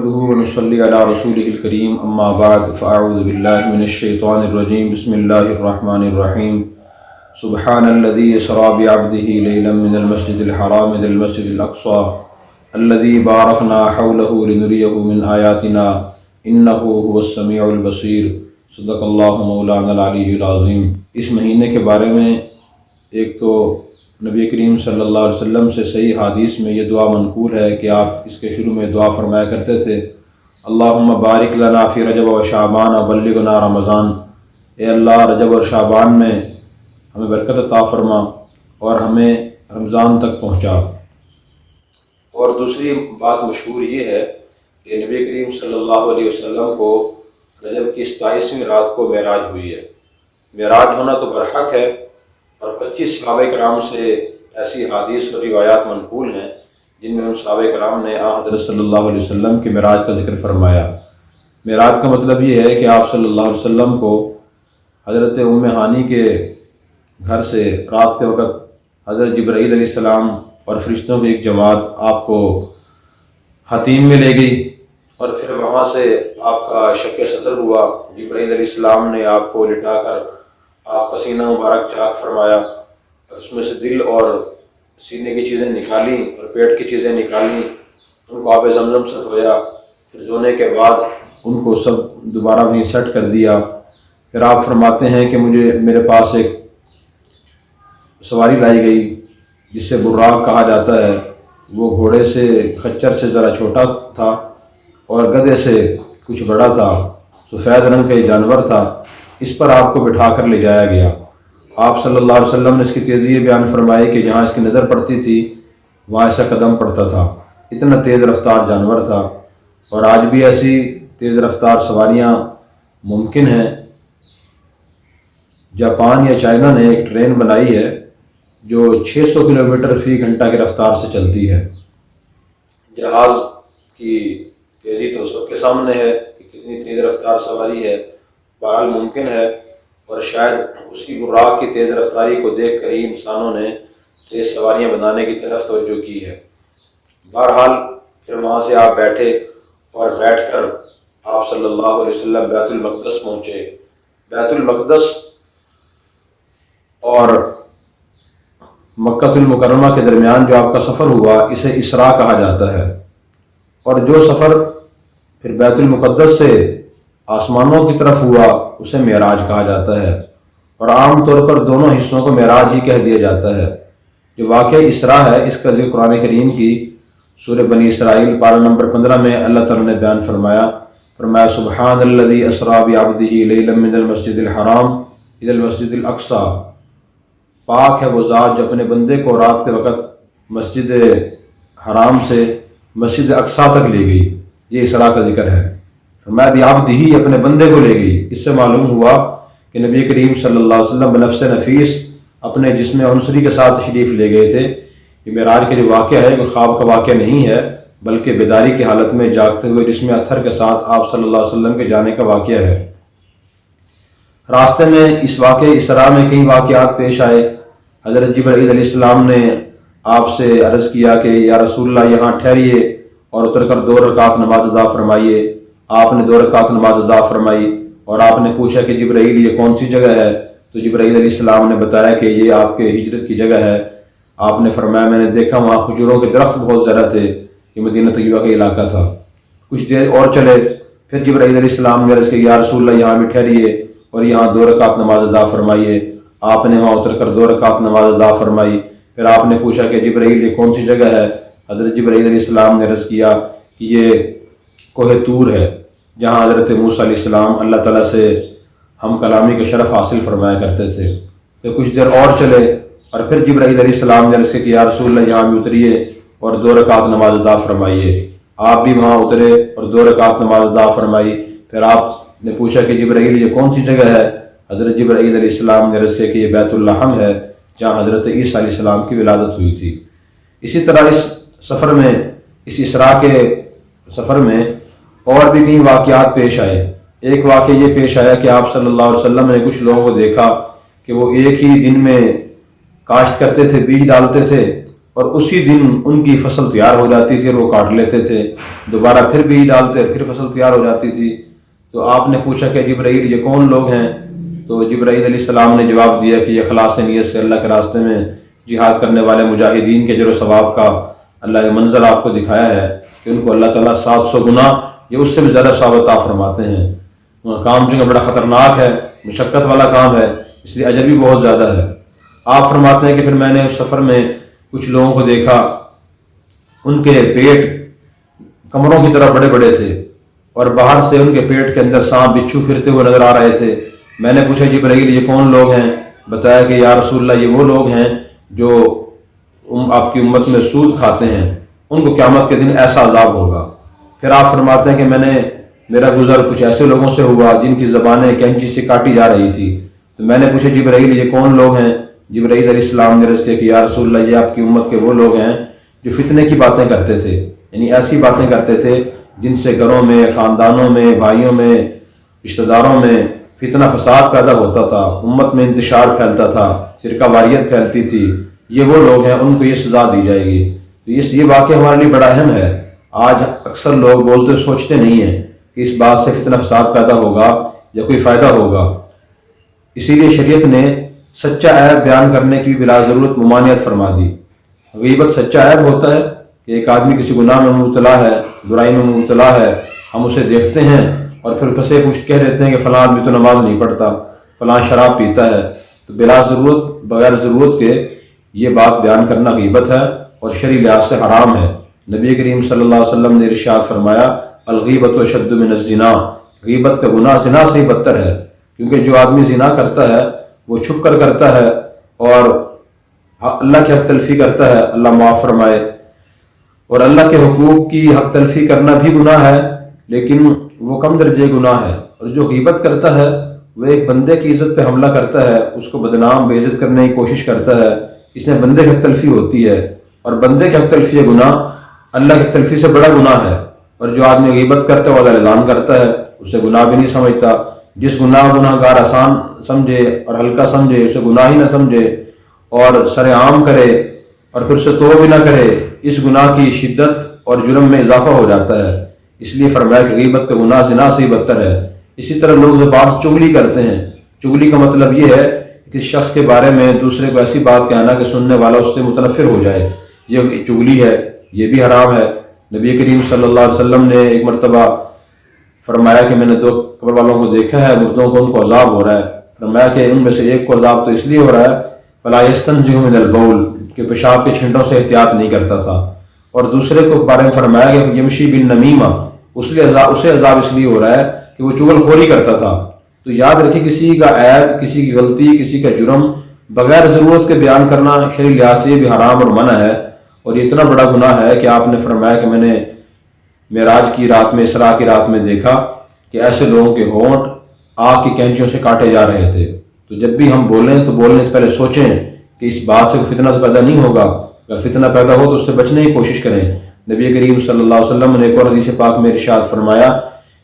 نحمده ونصلي على رسوله الكريم اما بعد فاعوذ بالله من الشيطان الرجيم بسم الله الرحمن الرحيم سبحان الذي اسرى بعبده ليلا من المسجد الحرام الى المسجد الاقصى الذي باركنا حوله لنريه من آياتنا انه هو السميع البصير صدق اللہ مولانا العلی العظیم۔ اس مہینے کے بارے میں ایک تو نبی کریم صلی اللہ علیہ وسلم سے صحیح حدیث میں یہ دعا منقول ہے کہ آپ اس کے شروع میں دعا فرمایا کرتے تھے، اللہم بارک لنا فی رجب و شعبان وبلغنا رمضان، اے اللہ رجب اور شعبان میں ہمیں برکت عطا فرما اور ہمیں رمضان تک پہنچا۔ اور دوسری بات مشہور یہ ہے کہ نبی کریم صلی اللہ علیہ وسلم کو رجب کی 27ویں رات کو معراج ہوئی ہے۔ معراج ہونا تو برحق ہے، اور 25 صحابہ کرام سے ایسی حدیث اور روایات منقول ہیں جن میں ان صحابہ کرام نے حضرت صلی اللہ علیہ وسلم کے معراج کا ذکر فرمایا۔ معراج کا مطلب یہ ہے کہ آپ صلی اللہ علیہ وسلم کو حضرت ام ہانی کے گھر سے رات کے وقت حضرت جبرائیل علیہ السلام اور فرشتوں کی ایک جماعت آپ کو حتیم میں لے گئی، اور پھر وہاں سے آپ کا شق صدر ہوا۔ جبرائیل علیہ السلام نے آپ کو لٹا کر آپ کا سینہ مبارک چاک فرمایا، اس میں سے دل اور سینے کی چیزیں نکالیں اور پیٹ کی چیزیں نکالیں، ان کو آب زمزم سے دھویا، پھر دھونے کے بعد ان کو سب دوبارہ وہیں سیٹ کر دیا۔ پھر آپ فرماتے ہیں کہ میرے پاس ایک سواری لائی گئی جس سے براق کہا جاتا ہے، وہ گھوڑے سے خچر سے ذرا چھوٹا تھا اور گدھے سے کچھ بڑا تھا، سفید رنگ کا یہ جانور تھا، اس پر آپ کو بٹھا کر لے جایا گیا۔ آپ صلی اللہ علیہ وسلم نے اس کی تیزی یہ بیان فرمائی کہ جہاں اس کی نظر پڑتی تھی وہاں ایسا قدم پڑتا تھا، اتنا تیز رفتار جانور تھا۔ اور آج بھی ایسی تیز رفتار سواریاں ممکن ہیں۔ جاپان یا چائنا نے ایک ٹرین بنائی ہے جو 600 کلومیٹر فی گھنٹہ کی رفتار سے چلتی ہے۔ جہاز کی تیزی تو سب کے سامنے ہے کہ کتنی تیز رفتار سواری ہے، بہرحال ممکن ہے، اور شاید اسی براق کی تیز رفتاری کو دیکھ کر ہی انسانوں نے تیز سواریاں بنانے کی طرف توجہ کی ہے۔ بہرحال پھر وہاں سے آپ بیٹھے اور بیٹھ کر آپ صلی اللہ علیہ وسلم بیت المقدس پہنچے۔ بیت المقدس اور مکہ المکرمہ کے درمیان جو آپ کا سفر ہوا اسے اسراء کہا جاتا ہے، اور جو سفر پھر بیت المقدس سے آسمانوں کی طرف ہوا اسے معراج کہا جاتا ہے، اور عام طور پر دونوں حصوں کو معراج ہی کہہ دیا جاتا ہے۔ جو واقعہ اسراء ہے اس کا ذکر قرآن کریم کی سورہ بنی اسرائیل پارہ نمبر 15 میں اللہ تعالیٰ نے بیان فرمایا سبحان الذی اسریٰ بعبدہ لیلا من المسجد الحرام الی المسجد الاقصی، پاک ہے وہ ذات جو اپنے بندے کو رات کے وقت مسجد حرام سے مسجد اقصی تک لے گئی۔ یہ اسراء کا ذکر ہے۔ فرمایا بعبدہ، اپنے بندے کو لے گئی۔ اس سے معلوم ہوا کہ نبی کریم صلی اللہ علیہ وسلم بنفس نفیس اپنے جسم عنصری کے ساتھ تشریف لے گئے تھے۔ یہ معراج کا جو واقعہ ہے وہ خواب کا واقعہ نہیں ہے، بلکہ بیداری کی حالت میں جاگتے ہوئے جسم اطہر کے ساتھ آپ صلی اللہ علیہ وسلم کے جانے کا واقعہ ہے۔ راستے میں اس واقعہ اسراء میں کئی واقعات پیش آئے۔ حضرت جبرائیل علیہ السلام نے آپ سے عرض کیا کہ یا رسول اللہ یہاں ٹھہریے اور اتر کر 2 رکعت نماز ادا فرمائیے۔ آپ نے 2 رکعت نماز ادا فرمائی، اور آپ نے پوچھا کہ جبرائیل یہ کون سی جگہ ہے؟ تو جبرائیل علیہ السلام نے بتایا کہ یہ آپ کے ہجرت کی جگہ ہے۔ آپ نے فرمایا میں نے دیکھا وہاں کھجوروں کے درخت بہت زیادہ تھے، یہ مدینہ طیبہ کا علاقہ تھا۔ کچھ دیر اور چلے، پھر جبرائیل علیہ السلام نے عرض کیا یا رسول اللہ یہاں بھی ٹھہریے اور یہاں 2 رکعت نماز ادا فرمائیے۔ آپ نے وہاں اتر کر 2 رکعت نماز ادا فرمائی۔ پھر آپ نے پوچھا کہ جبرائیل یہ کون سی جگہ ہے؟ حضرت جبرائیل علیہ السلام نے عرض کیا کہ یہ کوہ طور ہے، جہاں حضرت موسیٰ علیہ السلام اللہ تعالیٰ سے ہم کلامی کا شرف حاصل فرمایا کرتے تھے۔ پھر کچھ دیر اور چلے، اور پھر جبرائیل علیہ السلام نے عرض کیا کہ یا رسول اللہ یہاں بھی اتریے اور 2 رکعت نماز ادا فرمائیے۔ آپ بھی وہاں اترے اور 2 رکعت نماز ادا فرمائی۔ پھر آپ نے پوچھا کہ جبرائیل یہ کون سی جگہ ہے؟ حضرت جبرائیل علیہ السلام نے عرض کیا کہ یہ بیت اللحم ہے، جہاں حضرت عیسیٰ علیہ السلام کی ولادت ہوئی تھی۔ اسی طرح اس اسراء کے سفر میں اور بھی کئی واقعات پیش آئے۔ ایک واقعہ یہ پیش آیا کہ آپ صلی اللہ علیہ وسلم نے کچھ لوگوں کو دیکھا کہ وہ ایک ہی دن میں کاشت کرتے تھے، بیج ڈالتے تھے، اور اسی دن ان کی فصل تیار ہو جاتی تھی اور وہ کاٹ لیتے تھے، دوبارہ پھر بیج ڈالتے، پھر فصل تیار ہو جاتی تھی۔ تو آپ نے پوچھا کہ جبرائیل یہ کون لوگ ہیں؟ تو جبرائیل علیہ السلام نے جواب دیا کہ یہ خلاص نیت سے اللہ کے راستے میں جہاد کرنے والے مجاہدین کے اجر و ثواب کا اللہ نے منظر آپ کو دکھایا ہے کہ ان کو اللہ تعالیٰ 700 گنا یا اس سے بھی زیادہ ثواب عطا فرماتے ہیں۔ کام چونکہ بڑا خطرناک ہے، مشقت والا کام ہے، اس لیے اجر بھی بہت زیادہ ہے۔ آپ فرماتے ہیں کہ پھر میں نے اس سفر میں کچھ لوگوں کو دیکھا، ان کے پیٹ کمروں کی طرح بڑے بڑے تھے اور باہر سے ان کے پیٹ کے اندر سانپ بچھو پھرتے ہوئے نظر آ رہے تھے۔ میں نے پوچھا جبرائیل یہ کون لوگ ہیں؟ بتایا کہ یا رسول اللہ یہ وہ لوگ ہیں جو آپ کی امت میں سود کھاتے ہیں، ان کو قیامت کے دن ایسا عذاب ہوگا۔ پھر آپ فرماتے ہیں کہ میرا گزر کچھ ایسے لوگوں سے ہوا جن کی زبانیں کینچی سے کاٹی جا رہی تھی۔ تو میں نے پوچھا جبرائیل یہ کون لوگ ہیں؟ جبرائیل علیہ السلام نے عرض کیا کہ یا رسول اللہ یہ آپ کی امت کے وہ لوگ ہیں جو فتنے کی باتیں کرتے تھے، یعنی ایسی باتیں کرتے تھے جن سے گھروں میں، خاندانوں میں، بھائیوں میں، رشتہ داروں میں فتنہ فساد پیدا ہوتا تھا، امت میں انتشار پھیلتا تھا، فرقہ واریت پھیلتی تھی۔ یہ وہ لوگ ہیں، ان کو یہ سزا دی جائے گی۔ تو یہ واقعہ ہمارے لیے بڑا اہم ہے۔ آج اکثر لوگ بولتے سوچتے نہیں ہیں کہ اس بات سے فتنہ فساد پیدا ہوگا یا کوئی فائدہ ہوگا۔ اسی لیے شریعت نے سچا عیب بیان کرنے کی بلا ضرورت ممانعت فرما دی۔ غیبت سچا عیب ہوتا ہے کہ ایک آدمی کسی گناہ میں مبتلا ہے، برائی میں مبتلا ہے، ہم اسے دیکھتے ہیں اور پھر پسے پشت کہہ دیتے ہیں کہ فلاں آدمی تو نماز نہیں پڑھتا، فلاں شراب پیتا ہے۔ تو بلا ضرورت، بغیر ضرورت کے یہ بات بیان کرنا غیبت ہے اور شرعی لحاظ سے حرام ہے۔ نبی کریم صلی اللہ علیہ وسلم نے ارشاد فرمایا الغیبت اشد من الزنا، غیبت کا گناہ زنا سے ہی بدتر ہے، کیونکہ جو آدمی زنا کرتا ہے وہ چھپ کر کرتا ہے اور اللہ کی حق تلفی کرتا ہے، اللہ معاف فرمائے۔ اور اللہ کے حقوق کی حق تلفی کرنا بھی گناہ ہے، لیکن وہ کم درجے گناہ ہے۔ اور جو غیبت کرتا ہے وہ ایک بندے کی عزت پہ حملہ کرتا ہے، اس کو بدنام بے عزت کرنے کی کوشش کرتا ہے، اس میں بندے کی حق تلفی ہوتی ہے، اور بندے کی حق تلفی گناہ اللہ کی تلفی سے بڑا گناہ ہے۔ اور جو آدمی غیبت کرتا ہے وہ اعلان کرتا ہے، اسے گناہ بھی نہیں سمجھتا۔ جس گناہ گار آسان سمجھے اور ہلکا سمجھے، اسے گناہ ہی نہ سمجھے اور سر عام کرے اور پھر اسے توبہ بھی نہ کرے، اس گناہ کی شدت اور جرم میں اضافہ ہو جاتا ہے۔ اس لیے فرمایا کہ غیبت کا گناہ زنا سے ہی بدتر ہے۔ اسی طرح لوگ زبان سے چغلی کرتے ہیں۔ چغلی کا مطلب یہ ہے کہ کسی شخص کے بارے میں دوسرے کو ایسی بات کہنا کہ سننے والا اس سے متنفر ہو جائے، یہ چغلی ہے، یہ بھی حرام ہے۔ نبی کریم صلی اللہ علیہ وسلم نے ایک مرتبہ فرمایا کہ میں نے 2 قبر والوں کو دیکھا ہے، مردوں کو ان کو عذاب ہو رہا ہے۔ فرمایا کہ ان میں سے ایک کو عذاب تو اس لیے ہو رہا ہے فلا یستنزہ من البول، کہ پیشاب کے چھنٹوں سے احتیاط نہیں کرتا تھا، اور دوسرے کو بارے میں فرمایا کہ یمشی بالنمیمہ، اسے عذاب اس لیے ہو رہا ہے کہ وہ چغل خوری کرتا تھا۔ تو یاد رکھیں کسی کا عیب، کسی کی غلطی، کسی کا جرم بغیر ضرورت کے بیان کرنا شرعی لحاظ سے بھی حرام اور منع ہے، اور یہ اتنا بڑا گناہ ہے کہ آپ نے فرمایا کہ میں نے معراج کی رات میں، اسراء کی رات میں دیکھا کہ ایسے لوگوں کے ہونٹ آگ کی کینچیوں سے کاٹے جا رہے تھے۔ تو جب بھی ہم بولیں تو بولنے سے پہلے سوچیں کہ اس بات سے فتنہ تو پیدا نہیں ہوگا، اگر فتنہ پیدا ہو تو اس سے بچنے کی کوشش کریں۔ نبی کریم صلی اللہ علیہ وسلم نے ایک اور حدیث پاک میں ارشاد فرمایا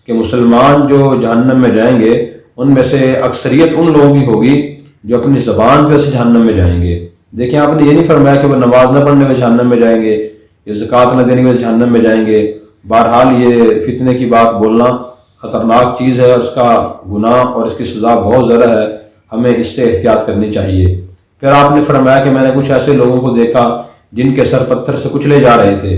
کہ مسلمان جو جہنم میں جائیں گے ان میں سے اکثریت ان لوگوں کی ہوگی جو اپنی زبان پہ سے جہنم میں جائیں گے۔ دیکھیں آپ نے یہ نہیں فرمایا کہ وہ نماز نہ پڑھنے میں جہنم میں جائیں گے یا زکوٰۃ نہ دینے میں جہنم میں جائیں گے۔ بہرحال یہ فتنے کی بات بولنا خطرناک چیز ہے اور اس کا گناہ اور اس کی سزا بہت زیادہ ہے، ہمیں اس سے احتیاط کرنی چاہیے۔ پھر آپ نے فرمایا کہ میں نے کچھ ایسے لوگوں کو دیکھا جن کے سر پتھر سے کچلے جا رہے تھے،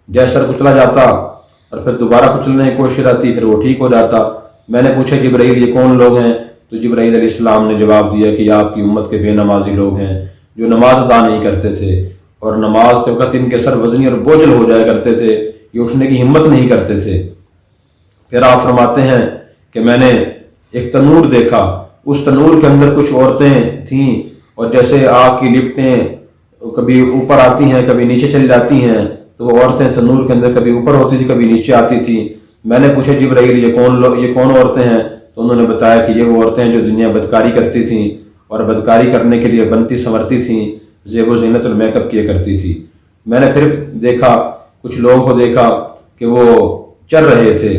جیسے سر کچلا جاتا اور پھر دوبارہ کچلنے کی کوشش آتی، پھر وہ ٹھیک ہو جاتا۔ میں نے پوچھا جبرائیل یہ کون لوگ ہیں؟ تو جبرائیل علیہ السلام نے جواب دیا کہ یہ آپ کی امت کے بے نمازی لوگ ہیں جو نماز ادا نہیں کرتے تھے، اور نماز کے وقت ان کے سر وزنی اور بوجھل ہو جایا کرتے تھے، یہ اٹھنے کی ہمت نہیں کرتے تھے۔ پھر آپ فرماتے ہیں کہ میں نے ایک تنور دیکھا، اس تنور کے اندر کچھ عورتیں تھیں اور جیسے آگ کی لپٹیں کبھی اوپر آتی ہیں کبھی نیچے چلی جاتی ہیں، تو وہ عورتیں تنور کے اندر کبھی اوپر ہوتی تھی کبھی نیچے آتی تھیں۔ میں نے پوچھا جبرائیل یہ کون عورتیں ہیں؟ تو انہوں نے بتایا کہ یہ وہ عورتیں جو دنیا بدکاری کرتی تھیں اور بدکاری کرنے کے لیے بنتی سنورتی تھیں، زیب و زینت اور میک اپ کیا کرتی تھی۔ میں نے پھر دیکھا کچھ لوگوں کو دیکھا کہ وہ چل رہے تھے،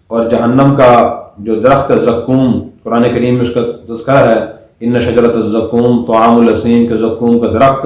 اور جہنم کا جو درخت زقوم، قرآن کریم میں اس کا تذکرہ ہے، ان شجرۃ الزقوم طعام الاسیم، کے زقوم کا درخت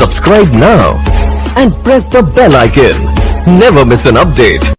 Subscribe now and press the bell icon. Never miss an update.